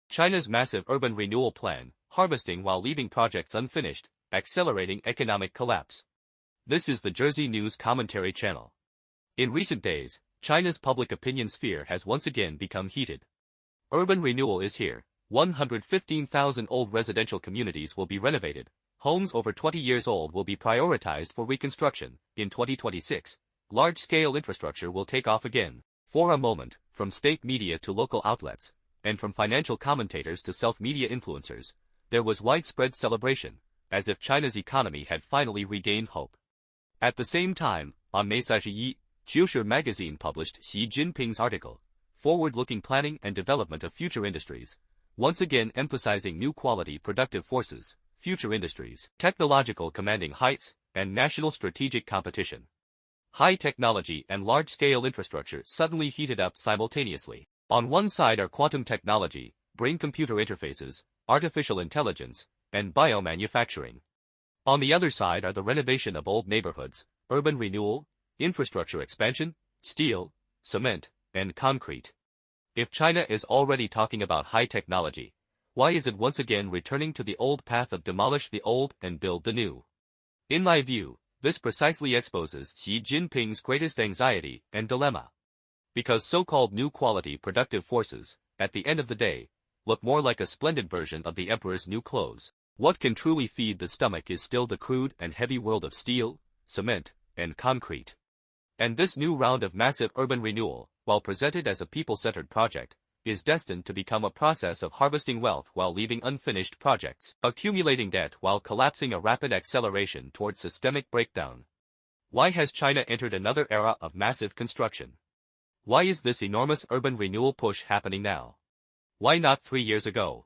China's massive urban renewal plan, harvesting while leaving projects unfinished, accelerating economic collapse. This is the Jersey News Commentary Channel. In recent days, China's public opinion sphere has once again become heated. Urban renewal is here. 115,000 old residential communities will be renovated. Homes over 20 years old will be prioritized for reconstruction. In 2026, large-scale infrastructure will take off again. For a moment, from state media to local outlets, and from financial commentators to self-media influencers, there was widespread celebration, as if China's economy had finally regained hope. At the same time, on May 21, Qiushi magazine published Xi Jinping's article, Forward-Looking Planning and Development of Future Industries, once again emphasizing new quality productive forces, future industries, technological commanding heights, and national strategic competition. High technology and large-scale infrastructure suddenly heated up simultaneously. On one side are quantum technology, brain-computer interfaces, artificial intelligence, and biomanufacturing. On the other side are the renovation of old neighborhoods, urban renewal, infrastructure expansion, steel, cement, and concrete. If China is already talking about high technology, why is it once again returning to the old path of demolish the old and build the new? In my view, this precisely exposes Xi Jinping's greatest anxiety and dilemma. Because so-called new quality productive forces, at the end of the day, look more like a splendid version of the emperor's new clothes. What can truly feed the stomach is still the crude and heavy world of steel, cement, and concrete. And this new round of massive urban renewal, while presented as a people-centered project, is destined to become a process of harvesting wealth while leaving unfinished projects, accumulating debt while collapsing a rapid acceleration towards systemic breakdown. Why has China entered another era of massive construction? Why is this enormous urban renewal push happening now? Why not 3 years ago?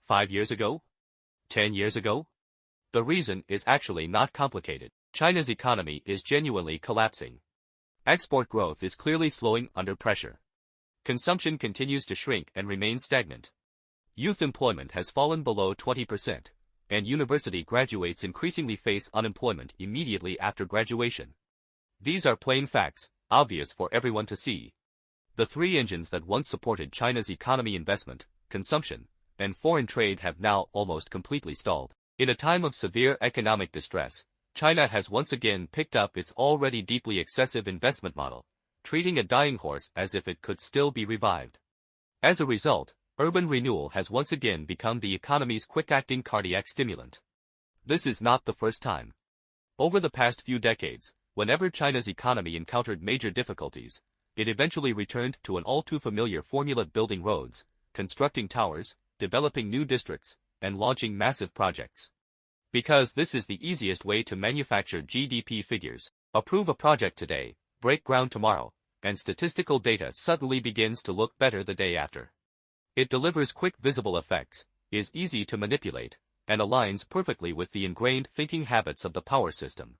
5 years ago? 10 years ago? The reason is actually not complicated. China's economy is genuinely collapsing. Export growth is clearly slowing under pressure. Consumption continues to shrink and remains stagnant. Youth employment has fallen below 20%, and university graduates increasingly face unemployment immediately after graduation. These are plain facts, obvious for everyone to see. The three engines that once supported China's economy, investment, consumption, and foreign trade, have now almost completely stalled. In a time of severe economic distress, China has once again picked up its already deeply excessive investment model, treating a dying horse as if it could still be revived. As a result, urban renewal has once again become the economy's quick-acting cardiac stimulant. This is not the first time. Over the past few decades, whenever China's economy encountered major difficulties, it eventually returned to an all-too-familiar formula: building roads, constructing towers, developing new districts, and launching massive projects. Because this is the easiest way to manufacture GDP figures. Approve a project today, break ground tomorrow, and statistical data suddenly begins to look better the day after. It delivers quick visible effects, is easy to manipulate, and aligns perfectly with the ingrained thinking habits of the power system.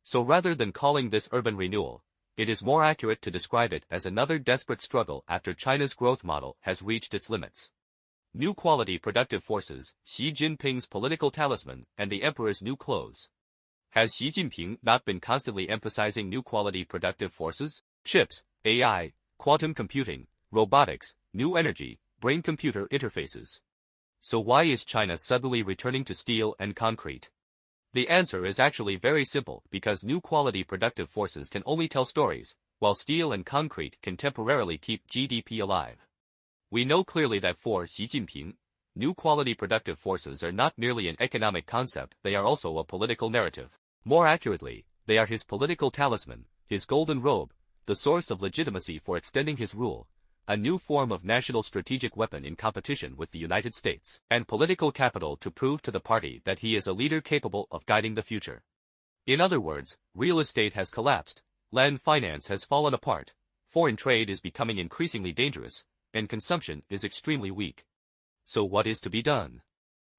So rather than calling this urban renewal, it is more accurate to describe it as another desperate struggle after China's growth model has reached its limits. New quality productive forces, Xi Jinping's political talisman, and the emperor's new clothes. Has Xi Jinping not been constantly emphasizing new quality productive forces? Chips, AI, quantum computing, robotics, new energy, brain-computer interfaces. So why is China suddenly returning to steel and concrete? The answer is actually very simple: because new quality productive forces can only tell stories, while steel and concrete can temporarily keep GDP alive. We know clearly that for Xi Jinping, new quality productive forces are not merely an economic concept, they are also a political narrative. More accurately, they are his political talisman, his golden robe, the source of legitimacy for extending his rule, a new form of national strategic weapon in competition with the United States, and political capital to prove to the party that he is a leader capable of guiding the future. In other words, real estate has collapsed, land finance has fallen apart, foreign trade is becoming increasingly dangerous, and consumption is extremely weak. So what is to be done?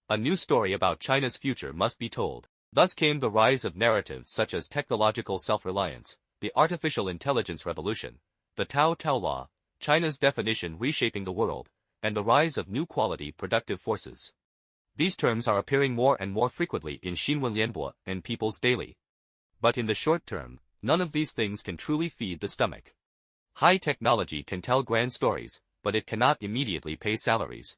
A new story about China's future must be told. Thus came the rise of narratives such as technological self-reliance, the artificial intelligence revolution, the Tao Law, China's definition reshaping the world, and the rise of new quality productive forces. These terms are appearing more and more frequently in Xinwen and People's Daily. But in the short term, none of these things can truly feed the stomach. High technology can tell grand stories, but it cannot immediately pay salaries.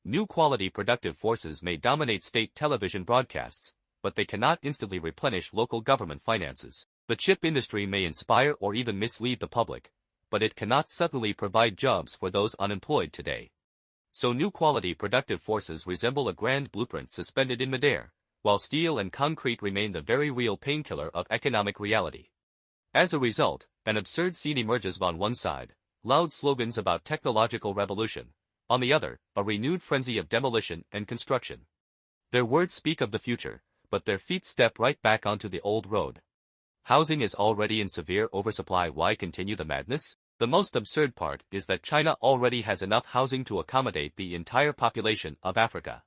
New quality productive forces may dominate state television broadcasts, but they cannot instantly replenish local government finances. The chip industry may inspire or even mislead the public, but it cannot suddenly provide jobs for those unemployed today. So new quality productive forces resemble a grand blueprint suspended in midair, while steel and concrete remain the very real painkiller of economic reality. As a result, an absurd scene emerges on one side, loud slogans about technological revolution, on the other, a renewed frenzy of demolition and construction. Their words speak of the future, but their feet step right back onto the old road. Housing is already in severe oversupply. Why continue the madness? The most absurd part is that China already has enough housing to accommodate the entire population of Africa.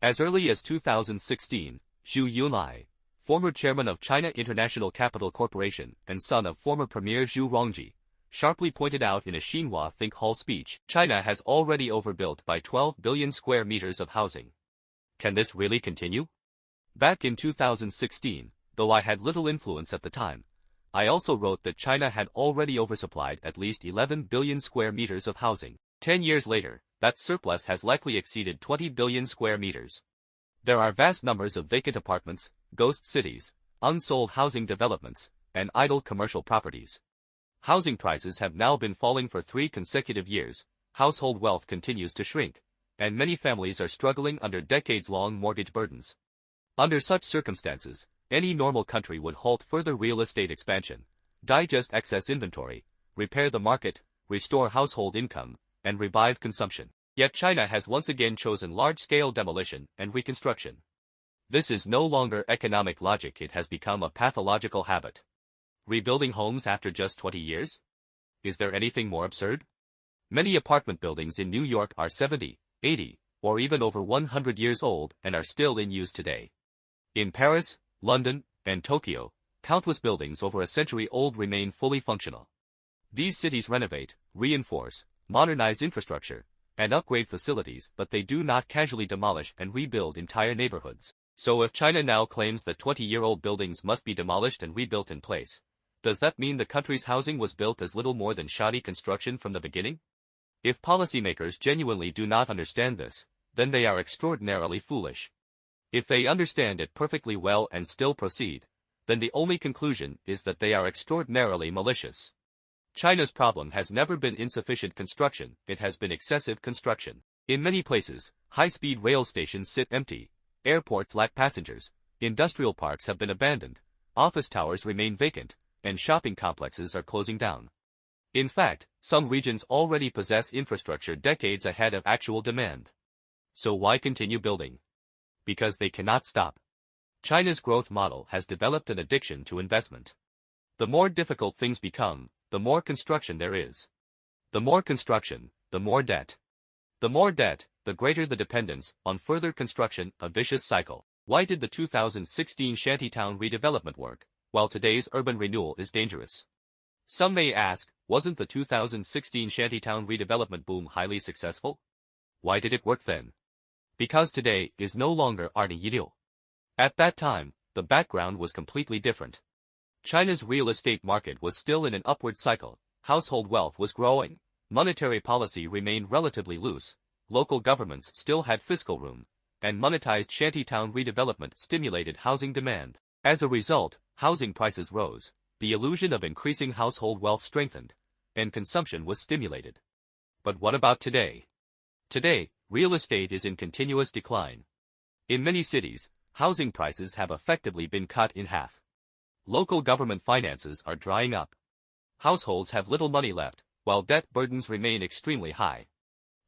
As early as 2016, Xu Jinping, former chairman of China International Capital Corporation and son of former Premier Zhu Rongji, sharply pointed out in a Xinhua Think Hall speech, China has already overbuilt by 12 billion square meters of housing. Can this really continue? Back in 2016, though I had little influence at the time, I also wrote that China had already oversupplied at least 11 billion square meters of housing. 10 years later, that surplus has likely exceeded 20 billion square meters. There are vast numbers of vacant apartments, ghost cities, unsold housing developments, and idle commercial properties. Housing prices have now been falling for 3 consecutive years, household wealth continues to shrink, and many families are struggling under decades-long mortgage burdens. Under such circumstances, any normal country would halt further real estate expansion, digest excess inventory, repair the market, restore household income, and revive consumption. Yet China has once again chosen large-scale demolition and reconstruction. This is no longer economic logic, it has become a pathological habit. Rebuilding homes after just 20 years? Is there anything more absurd? Many apartment buildings in New York are 70, 80, or even over 100 years old and are still in use today. In Paris, London, and Tokyo, countless buildings over a century old remain fully functional. These cities renovate, reinforce, modernize infrastructure, and upgrade facilities, but they do not casually demolish and rebuild entire neighborhoods. So if China now claims that 20-year-old buildings must be demolished and rebuilt in place, does that mean the country's housing was built as little more than shoddy construction from the beginning? If policymakers genuinely do not understand this, then they are extraordinarily foolish. If they understand it perfectly well and still proceed, then the only conclusion is that they are extraordinarily malicious. China's problem has never been insufficient construction, it has been excessive construction. In many places, high-speed rail stations sit empty, airports lack passengers, industrial parks have been abandoned, office towers remain vacant, and shopping complexes are closing down. In fact, some regions already possess infrastructure decades ahead of actual demand. So why continue building? Because they cannot stop. China's growth model has developed an addiction to investment. The more difficult things become, the more construction there is. The more construction, the more debt. The more debt, the greater the dependence on further construction, a vicious cycle. Why did the 2016 shantytown redevelopment work, while today's urban renewal is dangerous? Some may ask, wasn't the 2016 shantytown redevelopment boom highly successful? Why did it work then? Because today is no longer art-ideal. At that time, the background was completely different. China's real estate market was still in an upward cycle, household wealth was growing, monetary policy remained relatively loose, local governments still had fiscal room, and monetized shantytown redevelopment stimulated housing demand. As a result, housing prices rose, the illusion of increasing household wealth strengthened, and consumption was stimulated. But what about today? Today, real estate is in continuous decline. In many cities, housing prices have effectively been cut in half. Local government finances are drying up. Households have little money left, while debt burdens remain extremely high.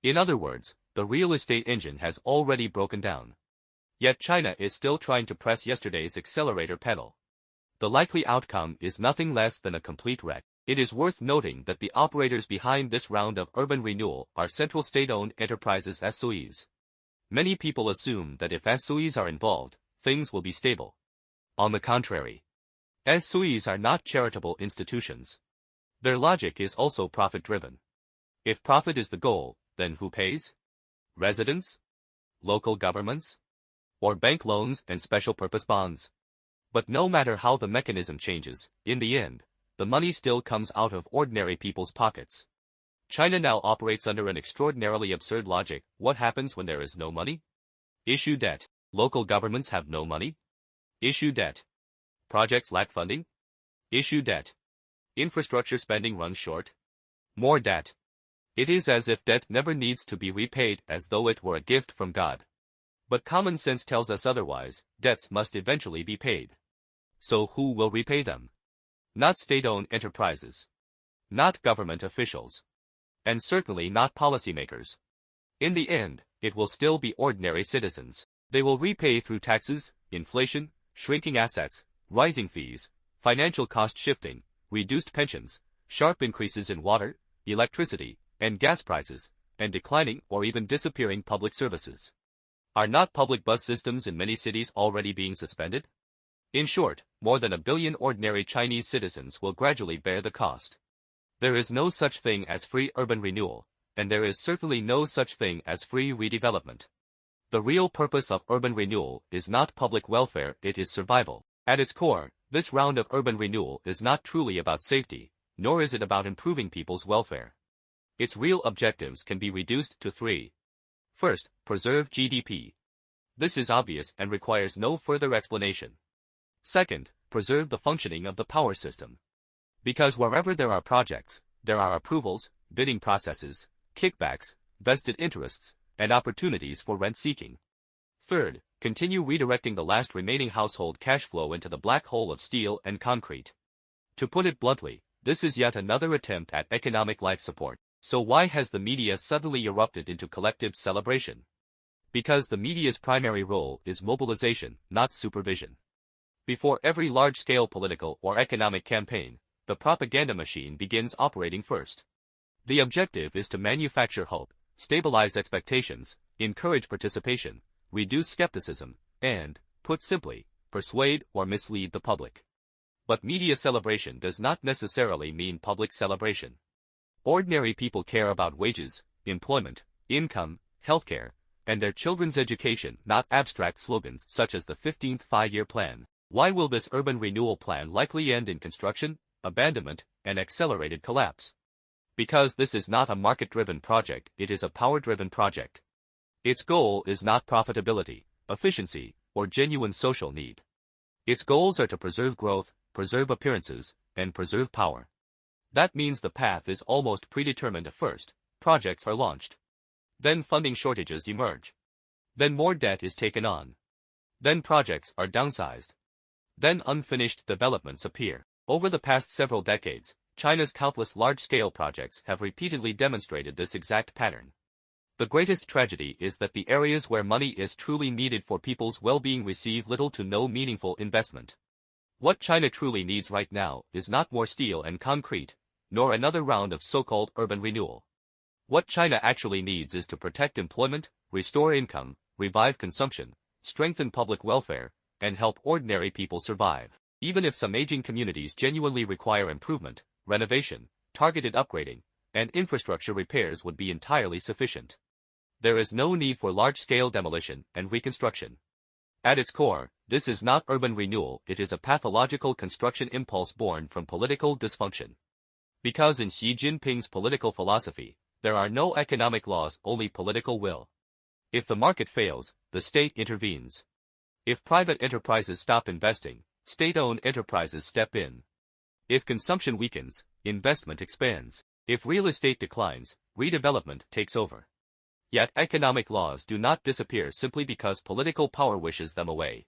In other words, the real estate engine has already broken down. Yet China is still trying to press yesterday's accelerator pedal. The likely outcome is nothing less than a complete wreck. It is worth noting that the operators behind this round of urban renewal are central state-owned enterprises SOEs. Many people assume that if SOEs are involved, things will be stable. On the contrary, SOEs are not charitable institutions. Their logic is also profit-driven. If profit is the goal, then who pays? Residents? Local governments? Or bank loans and special-purpose bonds? But no matter how the mechanism changes, in the end, the money still comes out of ordinary people's pockets. China now operates under an extraordinarily absurd logic. What happens when there is no money? Issue debt. Local governments have no money? Issue debt. Projects lack funding? Issue debt. Infrastructure spending runs short? More debt. It is as if debt never needs to be repaid, as though it were a gift from God. But common sense tells us otherwise. Debts must eventually be paid. So who will repay them? Not state-owned enterprises. Not government officials. And certainly not policymakers. In the end, it will still be ordinary citizens. They will repay through taxes, inflation, shrinking assets, rising fees, financial cost shifting, reduced pensions, sharp increases in water, electricity, and gas prices, and declining or even disappearing public services. Are not public bus systems in many cities already being suspended? In short, more than 1 billion ordinary Chinese citizens will gradually bear the cost. There is no such thing as free urban renewal, and there is certainly no such thing as free redevelopment. The real purpose of urban renewal is not public welfare, it is survival. At its core, this round of urban renewal is not truly about safety, nor is it about improving people's welfare. Its real objectives can be reduced to 3. First, preserve GDP. This is obvious and requires no further explanation. Second, preserve the functioning of the power system. Because wherever there are projects, there are approvals, bidding processes, kickbacks, vested interests, and opportunities for rent-seeking. Third, continue redirecting the last remaining household cash flow into the black hole of steel and concrete. To put it bluntly, this is yet another attempt at economic life support. So why has the media suddenly erupted into collective celebration? Because the media's primary role is mobilization, not supervision. Before every large-scale political or economic campaign, the propaganda machine begins operating first. The objective is to manufacture hope, stabilize expectations, encourage participation, reduce skepticism, and, put simply, persuade or mislead the public. But media celebration does not necessarily mean public celebration. Ordinary people care about wages, employment, income, healthcare, and their children's education, not abstract slogans such as the 15th Five-Year Plan. Why will this urban renewal plan likely end in construction, abandonment, and accelerated collapse? Because this is not a market-driven project, it is a power-driven project. Its goal is not profitability, efficiency, or genuine social need. Its goals are to preserve growth, preserve appearances, and preserve power. That means the path is almost predetermined. First, projects are launched. Then funding shortages emerge. Then more debt is taken on. Then projects are downsized. Then unfinished developments appear. Over the past several decades, China's countless large-scale projects have repeatedly demonstrated this exact pattern. The greatest tragedy is that the areas where money is truly needed for people's well-being receive little to no meaningful investment. What China truly needs right now is not more steel and concrete, nor another round of so-called urban renewal. What China actually needs is to protect employment, restore income, revive consumption, strengthen public welfare, and help ordinary people survive. Even if some aging communities genuinely require improvement, renovation, targeted upgrading, and infrastructure repairs would be entirely sufficient. There is no need for large-scale demolition and reconstruction. At its core, this is not urban renewal, it is a pathological construction impulse born from political dysfunction. Because in Xi Jinping's political philosophy, there are no economic laws, only political will. If the market fails, the state intervenes. If private enterprises stop investing, state-owned enterprises step in. If consumption weakens, investment expands. If real estate declines, redevelopment takes over. Yet economic laws do not disappear simply because political power wishes them away.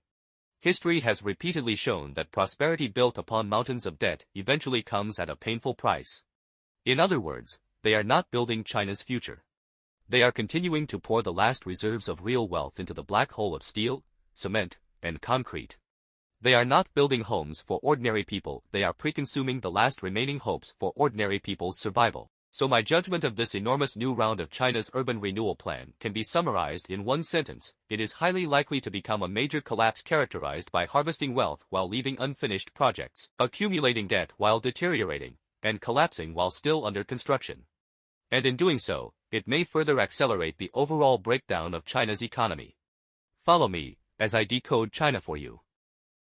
History has repeatedly shown that prosperity built upon mountains of debt eventually comes at a painful price. In other words, they are not building China's future. They are continuing to pour the last reserves of real wealth into the black hole of steel, cement, and concrete. They are not building homes for ordinary people, they are pre-consuming the last remaining hopes for ordinary people's survival. So my judgment of this enormous new round of China's urban renewal plan can be summarized in one sentence: it is highly likely to become a major collapse characterized by harvesting wealth while leaving unfinished projects, accumulating debt while deteriorating, and collapsing while still under construction. And in doing so, it may further accelerate the overall breakdown of China's economy. Follow me, as I decode China for you.